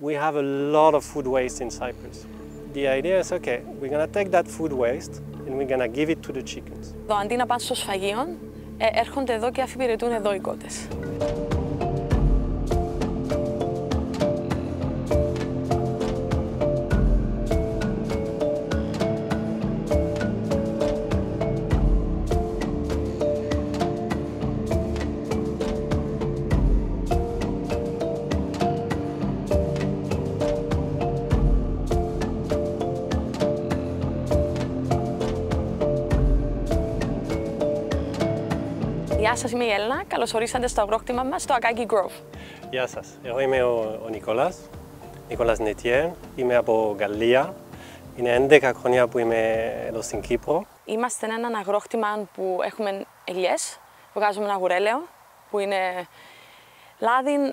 we have a lot of food waste in Cyprus. The idea is, okay, we're going to take that food waste and we're going to give it to the chickens. Αντί να πάνε στο σφαγείο, έρχονται εδώ και αφιπηρετούν εδώ οι κότες. Γεια σας, είμαι η Έλληνα. Καλώς ορίσατε στο αγρόκτημα μας, στο Ακάκι Grove. Γεια σας, εγώ είμαι ο Νικόλας Νετιέ, είμαι από Γαλλία. Είναι 11 χρόνια που είμαι εδώ στην Κύπρο. Είμαστε έναν αγρόκτημα που έχουμε ελιές, βγάζουμε ένα αγουρέλαιο που είναι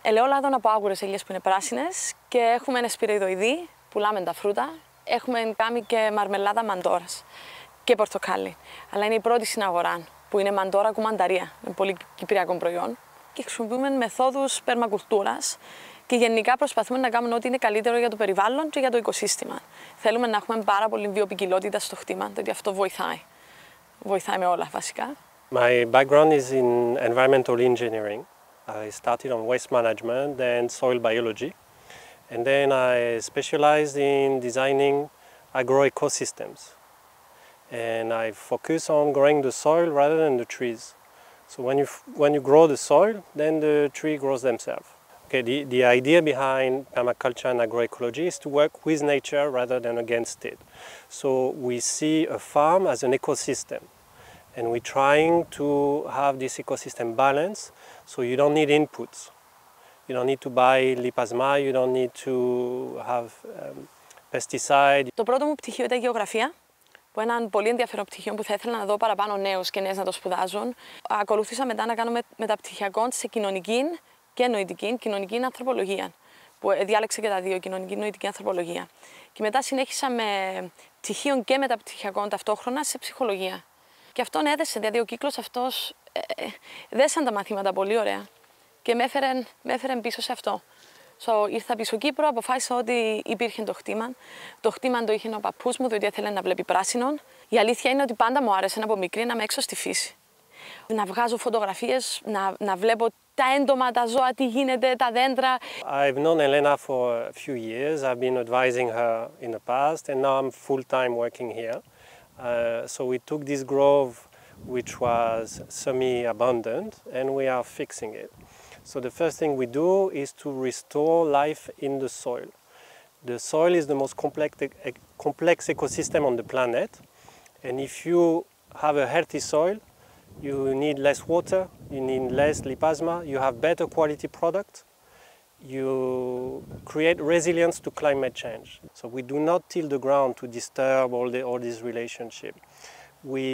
ελαιόλαδον από άγουρες ελιές που είναι πράσινες και έχουμε ένα σπυριδοειδή, πουλάμε τα φρούτα. Έχουμε κάνει και μαρμελάδα μαντόρας και πορτοκάλι, αλλά είναι η πρώτη στην αγορά, που είναι μαντόρα κουμανταρία, είναι πολύ κυπριακό προϊόν. Και χρησιμοποιούμε μεθόδους περμακουλτούρας και γενικά προσπαθούμε να κάνουμε ό,τι είναι καλύτερο για το περιβάλλον και για το οικοσύστημα. Θέλουμε να έχουμε πάρα πολύ βιοποικιλότητα στο χτήμα, διότι αυτό βοηθάει. Βοηθάει με όλα βασικά. My background is in environmental engineering. I started on waste management, then soil biology, and then I specialized in designing agroecosystems. And I focus on growing the soil rather than the trees. So when you grow the soil, then the tree grows themselves. Okay, the idea behind permaculture and agroecology is to work with nature rather than against it. So we see a farm as an ecosystem, and we're trying to have this ecosystem balance, so you don't need inputs. You don't need to buy lipasma, you don't need to have pesticide. Το πρώτο μου πτυχίο ήταν γεωγραφία, που έναν πολύ ενδιαφέρον πτυχίο που θα ήθελα να δω παραπάνω νέους και νέες να το σπουδάζουν. Ακολούθησα μετά να κάνω μεταπτυχιακό σε κοινωνική και νοητική, κοινωνική ανθρωπολογία, που διάλεξα και τα δύο, κοινωνική νοητική ανθρωπολογία. Και μετά συνέχισα με πτυχίο και μεταπτυχιακό ταυτόχρονα σε ψυχολογία. Και αυτόν έδεσε, δηλαδή ο κύκλος αυτός δέσαν τα μαθήματα πολύ ωραία και με έφερε πίσω σε αυτό. Ήρθα πίσω Κύπρο, αποφάσισα ότι υπήρχε το χτήμα. Το χτήμα το είχε ο παππούς μου, διότι ήθελε να βλέπει πράσινον. Η αλήθεια είναι ότι πάντα μου άρεσε από μικρή να είμαι έξω στη φύση. Να βγάζω φωτογραφίες, να βλέπω τα έντομα, τα ζώα, τι γίνεται, τα δέντρα. I've known Elena for a few years. I've been advising her in the past, and now I'm full-time working here. So we took this grove, which was semi-abandoned, and we are fixing it. So the first thing we do is to restore life in the soil. The soil is the most complex ecosystem on the planet, and if you have a healthy soil, you need less water, you need less lipasma, you have better quality product, you create resilience to climate change. So we do not till the ground to disturb all this relationship. We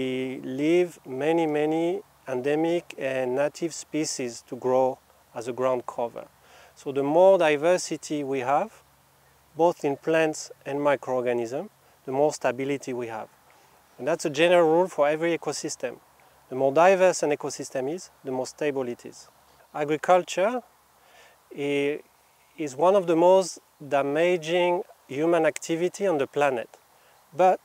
leave many endemic and native species to grow as a ground cover. So the more diversity we have, both in plants and microorganisms, the more stability we have. And that's a general rule for every ecosystem. The more diverse an ecosystem is, the more stable it is. Agriculture is one of the most damaging human activity on the planet, but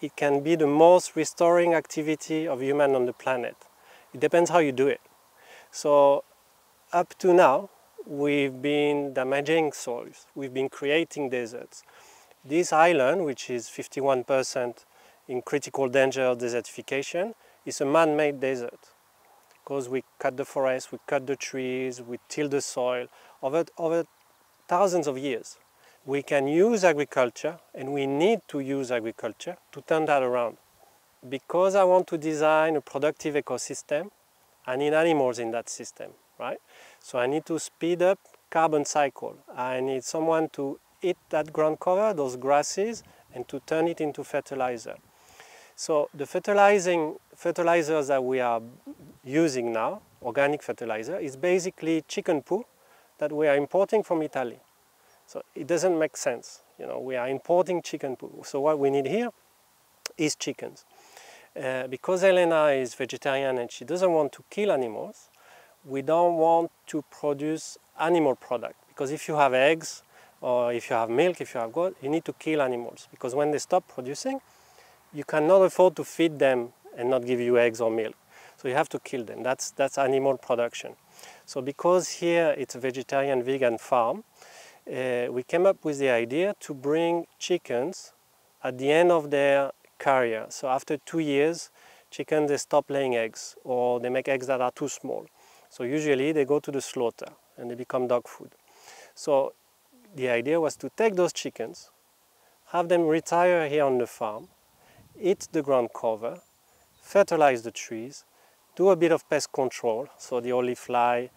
it can be the most restoring activity of human on the planet. It depends how you do it. So up to now, we've been damaging soils, we've been creating deserts. This island, which is 51% in critical danger of desertification, is a man-made desert. Because we cut the forest, we cut the trees, we till the soil over thousands of years. We can use agriculture, and we need to use agriculture to turn that around. Because I want to design a productive ecosystem, I need animals in that system, right? So I need to speed up carbon cycle. I need someone to eat that ground cover, those grasses, and to turn it into fertilizer. So the fertilizers that we are using now, organic fertilizer, is basically chicken poo that we are importing from Italy. So it doesn't make sense. You know, we are importing chicken poo. So what we need here is chickens. Because Elena is vegetarian and she doesn't want to kill animals, we don't want to produce animal product. Because if you have eggs, or if you have milk, if you have goat, you need to kill animals, because when they stop producing, you cannot afford to feed them and not give you eggs or milk. So you have to kill them. That's animal production. So because here it's a vegetarian vegan farm, we came up with the idea to bring chickens at the end of their career. So after 2 years, chickens, they stop laying eggs, or they make eggs that are too small. So usually they go to the slaughter and they become dog food. So the idea was to take those chickens, have them retire here on the farm, eat the ground cover, fertilize the trees, do a bit of pest control, so the holy fly,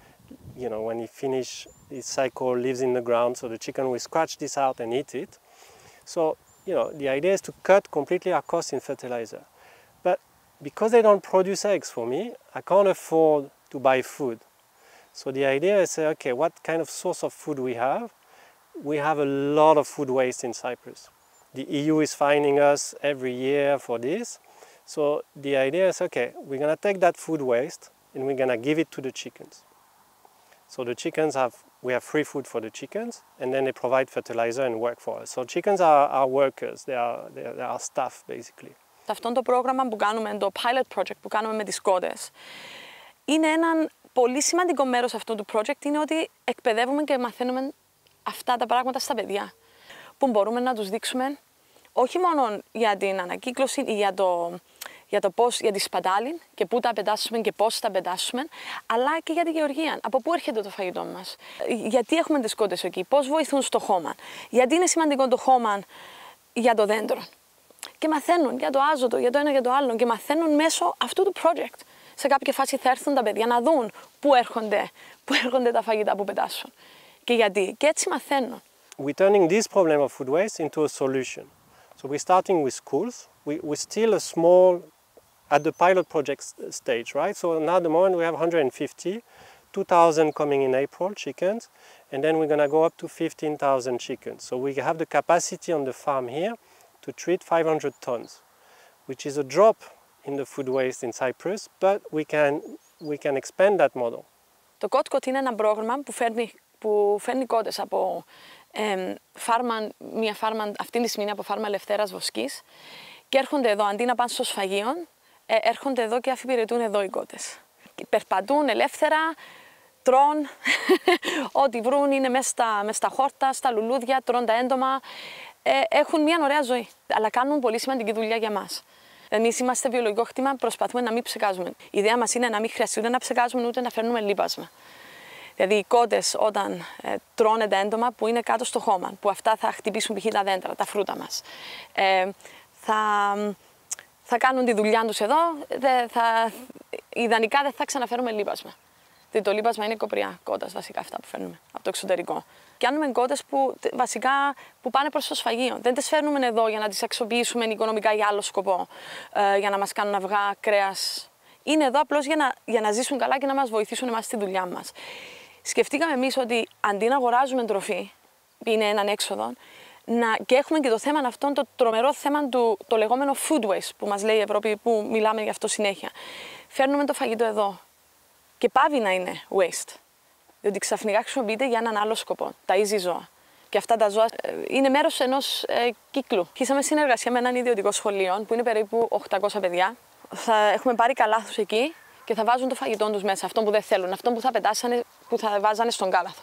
you know, when he finishes his cycle, lives in the ground, so the chicken will scratch this out and eat it. So, you know, the idea is to cut completely our costs in fertilizer. But because they don't produce eggs for me, I can't afford to buy food. So the idea is, okay, what kind of source of food we have? We have a lot of food waste in Cyprus. The EU is fining us every year for this. So the idea is, okay, we're going to take that food waste and we're going to give it to the chickens. So the chickens we have free food for the chickens, and then they provide fertilizer and work for us. So chickens are workers, they are staff basically. Αυτό το πρόγραμμα που κάνουμε, το pilot project που κάνουμε με τις κότες, είναι ένα πολύ σημαντικό μέρος αυτού του project, είναι ότι εκπαιδεύουμε και μαθαίνουμε αυτά τα πράγματα στα παιδιά, που μπορούμε να τους δείξουμε όχι μόνο για την ανακύκλωση ή για τη σπατάλη και πού τα πετάσουμε και πώς τα πετάσουμε, αλλά και για τη γεωργία. Από πού έρχεται το φαγητό μας, γιατί έχουμε τις κότες εκεί, πώς βοηθούν στο χώμα, γιατί είναι σημαντικό το χώμα για το δέντρο. Και μαθαίνουν για το άζωτο, για το ένα για το άλλο, και μαθαίνουν μέσω αυτού του project. Σε κάποια φάση θα έρθουν τα παιδιά να δουν πού έρχονται τα φαγητά που πετάσουν και γιατί. Και έτσι μαθαίνουν. We're turning this problem of food waste into a solution. So we're starting with schools. We're still a small, at the pilot project stage, right? So now at the moment we have 150, 2,000 coming in April, chickens, and then we're going to go up to 15,000 chickens. So we have the capacity on the farm here to treat 500 tons, which is a drop in the food waste in Cyprus, but we can expand that model. Το κότ είναι ένα πρόγραμμα που φέρνει κότες από μια φάρμα αυτή τη στιγμή από φάρμα Ελευθέρας Βοσκής, και έρχονται εδώ, αντί να πάνε στο σφαγείο, έρχονται εδώ και αφιπηρετούν εδώ οι κότες. Περπατούν ελεύθερα, τρώνε, ό,τι βρουν είναι μέσα στα χόρτα, στα λουλούδια, τρώνε τα έντομα, έχουν μια ωραία ζωή, αλλά κάνουν πολύ σημαντική δουλειά για μας. Εμείς είμαστε βιολογικό χτήμα, προσπαθούμε να μην ψεκάζουμε. Η ιδέα μας είναι να μην χρειαστεί ούτε να ψεκάζουμε ούτε να φέρνουμε λίπασμα. Δηλαδή οι κότες όταν τρώνε τα έντομα που είναι κάτω στο χώμα, που αυτά θα χτυπήσουν π.χ. τα δέντρα, τα φρούτα μας, θα κάνουν τη δουλειά τους εδώ, ιδανικά δεν θα ξαναφέρουμε λίπασμα. Δηλαδή το λίπασμα είναι κοπριά κότας βασικά αυτά που φέρνουμε από το εξωτερικό. Κάνουμε κότες που πάνε προς το σφαγείο. Δεν τις φέρνουμε εδώ για να τις αξιοποιήσουμε οικονομικά για άλλο σκοπό, για να μας κάνουν αυγά, κρέας. Είναι εδώ απλώς για να ζήσουν καλά και να μας βοηθήσουν εμάς στη δουλειά μας. Σκεφτήκαμε εμείς ότι αντί να αγοράζουμε τροφή, είναι έναν έξοδο, και έχουμε και το θέμα αυτό, το τρομερό θέμα το λεγόμενο food waste που μας λέει η Ευρώπη, που μιλάμε γι' αυτό συνέχεια. Φέρνουμε το φαγητό εδώ και πάβει να είναι waste. Διότι ξαφνικά χρησιμοποιείται για έναν άλλο σκοπό, τα easy ζώα. Και αυτά τα ζώα είναι μέρος ενός κύκλου. Αρχίσαμε συνεργασία με έναν ιδιωτικό σχολείο που είναι περίπου 800 παιδιά. Θα έχουμε πάρει καλάθους εκεί και θα βάζουν το φαγητό τους μέσα, αυτό που δεν θέλουν, αυτό που θα πετάσανε, που θα βάζανε στον κάλαθο.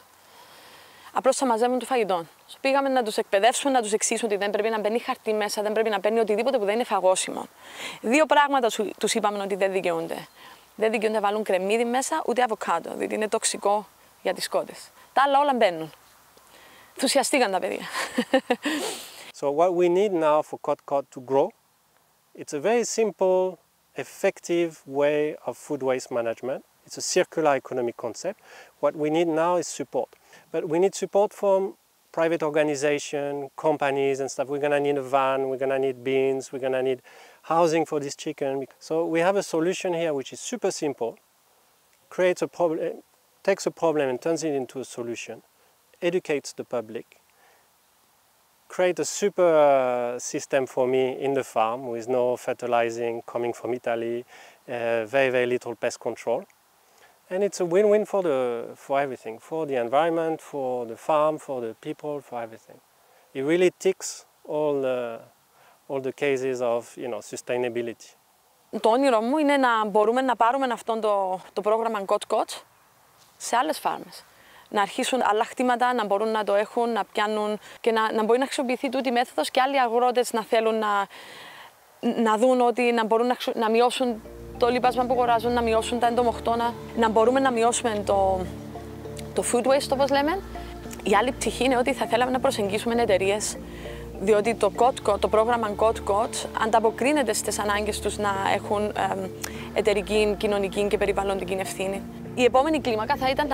Απλώς θα μαζεύουν το φαγητό. Πήγαμε να τους εκπαιδεύσουμε, να τους εξηγήσουμε ότι δεν πρέπει να μπαίνει χαρτί μέσα, δεν πρέπει να παίρνει οτιδήποτε που δεν είναι φαγώσιμο. Δύο πράγματα τους είπαμε ότι δεν δικαιούνται. Δεν δικαιούνται να βάλουν κρεμμύδι μέσα, ούτε αβοκάντο, διότι είναι τοξικό για τις κότες. Τα άλλα όλα μπαίνουν. Ενθουσιαστήκαν τα παιδιά. So what we need now for cod to grow, it's a very simple, effective way of food waste management. It's a circular economic concept. What we need now is support. But we need support from private organizations, companies and stuff. We're going to need a van, we're going to need bins, we're going to need housing for this chicken. So we have a solution here which is super simple, creates a problem, takes a problem and turns it into a solution, educates the public, create a super system for me in the farm with no fertilizing coming from Italy, very, very little pest control. And it's a win-win for everything, for the environment, for the farm, for the people, for everything. It really ticks all the cases of, sustainability. Το όνειρό μου είναι να μπορούμε να πάρουμε αυτό το πρόγραμμα κότς σε άλλες φάρμες. Να αρχίσουν άλλα χτήματα, να μπορούν να το έχουν, να πιάνουν και να μπορεί να χρησιμοποιηθεί τούτη η μέθοδος και άλλοι αγρότες να θέλουν να δουν ότι να μπορούν να μειώσουν το λίπασμα που αγοράζουν, να μειώσουν τα εντομοκτώνα, να μπορούμε να μειώσουμε το food waste, όπως λέμε. Η άλλη πτυχή είναι ότι θα θέλαμε να προσεγγίσουμε εταιρείες, διότι το πρόγραμμα κότ ανταποκρίνεται στις ανάγκες τους να έχουν εταιρική, κοινωνική και περιβαλλοντική ευθύνη. Η επόμενη κλίμακα θα ήταν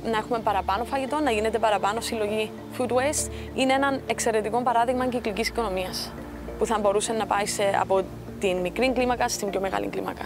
να έχουμε παραπάνω φαγητό, να γίνεται παραπάνω συλλογή food waste. Είναι ένα εξαιρετικό παράδειγμα κυκλικής οικονομίας που θα μπορούσε να πάει από την μικρή κλίμακα στην πιο μεγάλη κλίμακα.